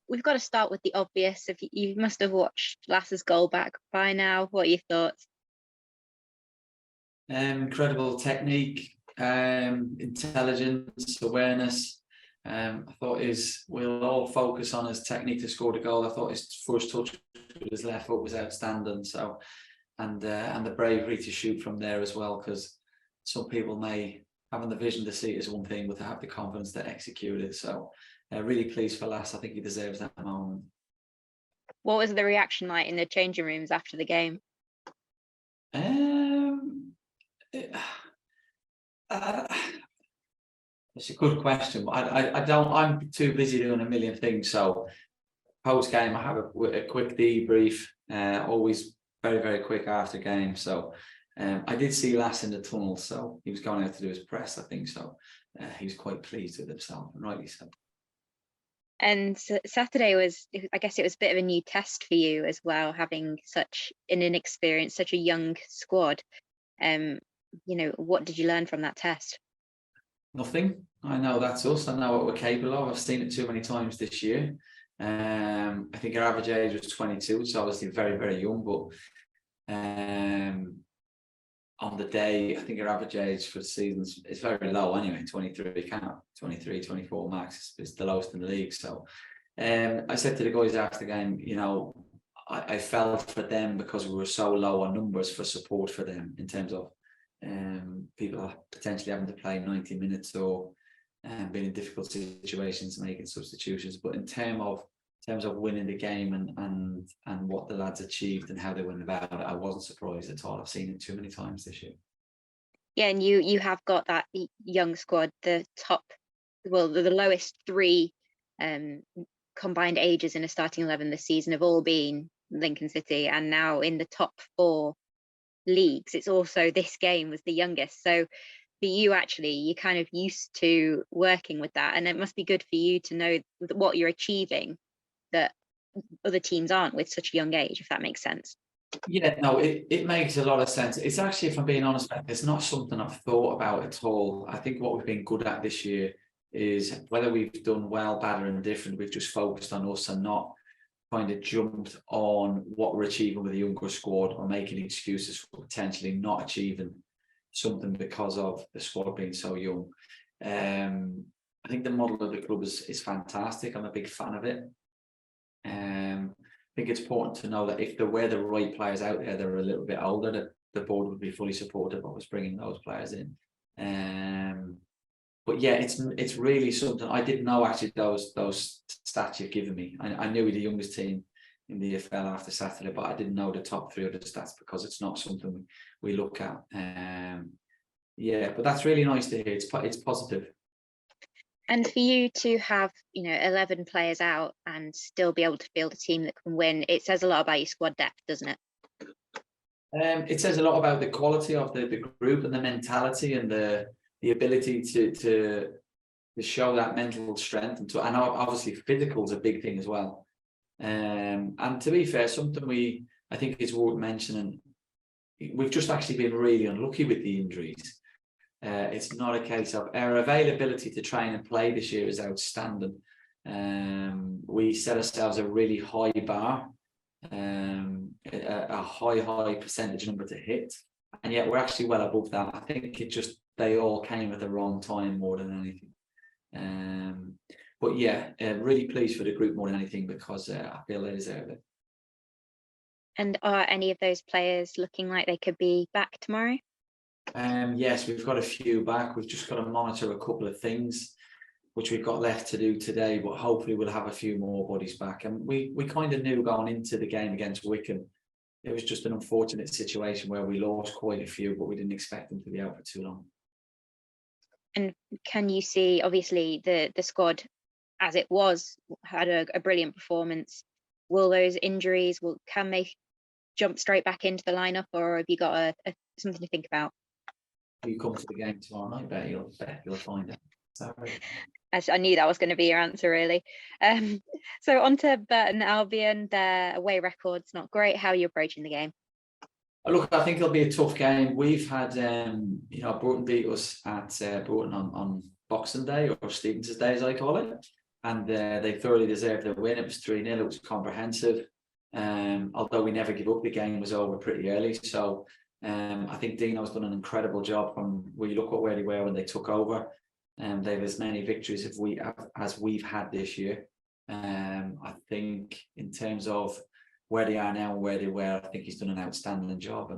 We've got to start with the obvious. If you must have watched Lass's goal back by now, what are your thoughts? Incredible technique, intelligence, awareness. I thought we'll all focus on his technique to score the goal. I thought his first touch with his left foot was outstanding. So, and the bravery to shoot from there as well, because some people may having the vision to see it as one thing, but to have the confidence to execute it. So, really pleased for Lass. I think he deserves that moment. What was the reaction like in the changing rooms after the game? It's a good question. I don't. I'm too busy doing a million things. So post game, I have a quick debrief. Always very, very quick after game. So I did see Lass in the tunnel. So he was going out to do his press, I think. So he was quite pleased with himself, and rightly so. And Saturday was, I guess, it was a bit of a new test for you as well, having such an inexperienced, such a young squad. What did you learn from that test? Nothing. I know that's us. I know what we're capable of. I've seen it too many times this year. I think our average age was 22, which is obviously very, very young. But on the day, I think our average age for the season is very low anyway. 23, 24 max is the lowest in the league. So I said to the guys after the game, I felt for them because we were so low on numbers for support for them in terms of people potentially having to play 90 minutes or being in difficult situations, making substitutions. But in terms of winning the game and what the lads achieved and how they went about it, I wasn't surprised at all. I've seen it too many times this year. Yeah, and you have got that young squad. The lowest three combined ages in a starting 11 this season have all been Lincoln City, and now in the top 4 leagues, it's also this game was the youngest. So for you, actually, you're kind of used to working with that, and it must be good for you to know what you're achieving that other teams aren't with such a young age, if that makes sense. Yeah, no, it makes a lot of sense. It's actually, if I'm being honest, it's not something I've thought about at all. I think what we've been good at this year is whether we've done well, bad, or indifferent, we've just focused on us and not kind of jumped on what we're achieving with a younger squad or making excuses for potentially not achieving something because of the squad being so young. I think the model of the club is fantastic. I'm a big fan of it. I think it's important to know that if there were the right players out there that are a little bit older, that the board would be fully supportive of us bringing those players in. But yeah, it's really something I didn't know actually. Those stats you've given me, I knew we're the youngest team in the EFL after Saturday, but I didn't know the top 3 of the stats because it's not something we look at. Yeah, but that's really nice to hear. It's positive. And for you to have 11 players out and still be able to field a team that can win, it says a lot about your squad depth, doesn't it? It says a lot about the quality of the group and the mentality and the ability to show that mental strength, and obviously physical is a big thing as well. And to be fair, something I think is worth mentioning, we've just actually been really unlucky with the injuries. It's not a case of our availability to train and play this year is outstanding. We set ourselves a really high bar, a high percentage number to hit, and yet we're actually well above that. I think they all came at the wrong time more than anything. But yeah, really pleased for the group more than anything because I feel they deserve it. And are any of those players looking like they could be back tomorrow? Yes, we've got a few back. We've just got to monitor a couple of things which we've got left to do today, but hopefully we'll have a few more bodies back. And we kind of knew going into the game against Wycombe, it was just an unfortunate situation where we lost quite a few, but we didn't expect them to be out for too long. And can you see, obviously, the squad as it was had a brilliant performance? Will those injuries, can they jump straight back into the lineup, or have you got something to think about? You come to the game tomorrow night, bet you'll find it. Sorry. I knew that was going to be your answer, really. So on to Burton Albion. Their away record's not great. How are you approaching the game? Look, I think it'll be a tough game. We've had, Burton beat us at Burton on Boxing Day, or Stevens's Day as I call it, and they thoroughly deserved their win. It was 3-0. It was comprehensive. Although we never give up, the game was over pretty early. So I think Dino's done an incredible job from where you look at where they were when they took over. They have as many victories as we've had this year. I think in terms of where they are now and where they were, I think he's done an outstanding job.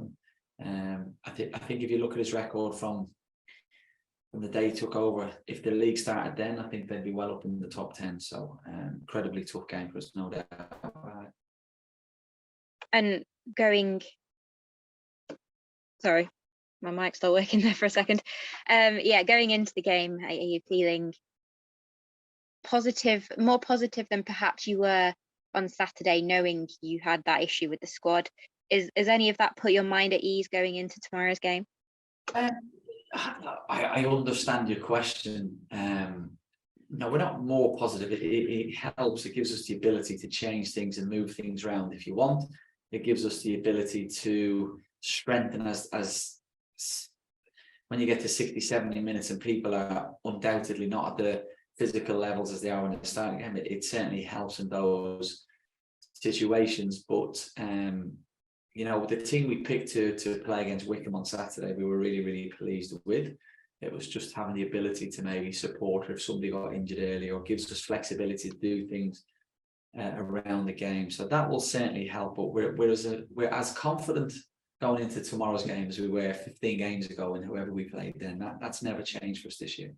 And I think if you look at his record from the day he took over, if the league started then, I think they'd be well up in the top 10. So incredibly tough game for us, no doubt about it. And sorry, my mic's still working there for a second. Yeah, going into the game, are you feeling positive, more positive than perhaps you were on Saturday, knowing you had that issue with the squad? Is any of that put your mind at ease going into tomorrow's game? I understand your question. No, we're not more positive. It helps. It gives us the ability to change things and move things around if you want. It gives us the ability to strengthen as when you get to 60, 70 minutes and people are undoubtedly not at the physical levels as they are when they're starting game. It certainly helps in those situations. But you know, the team we picked to play against Wickham on Saturday, we were really, really pleased with. It was just having the ability to maybe support if somebody got injured early, or gives us flexibility to do things around the game. So that will certainly help. But we're as confident going into tomorrow's game as we were 15 games ago, and whoever we played then. That's never changed for us this year.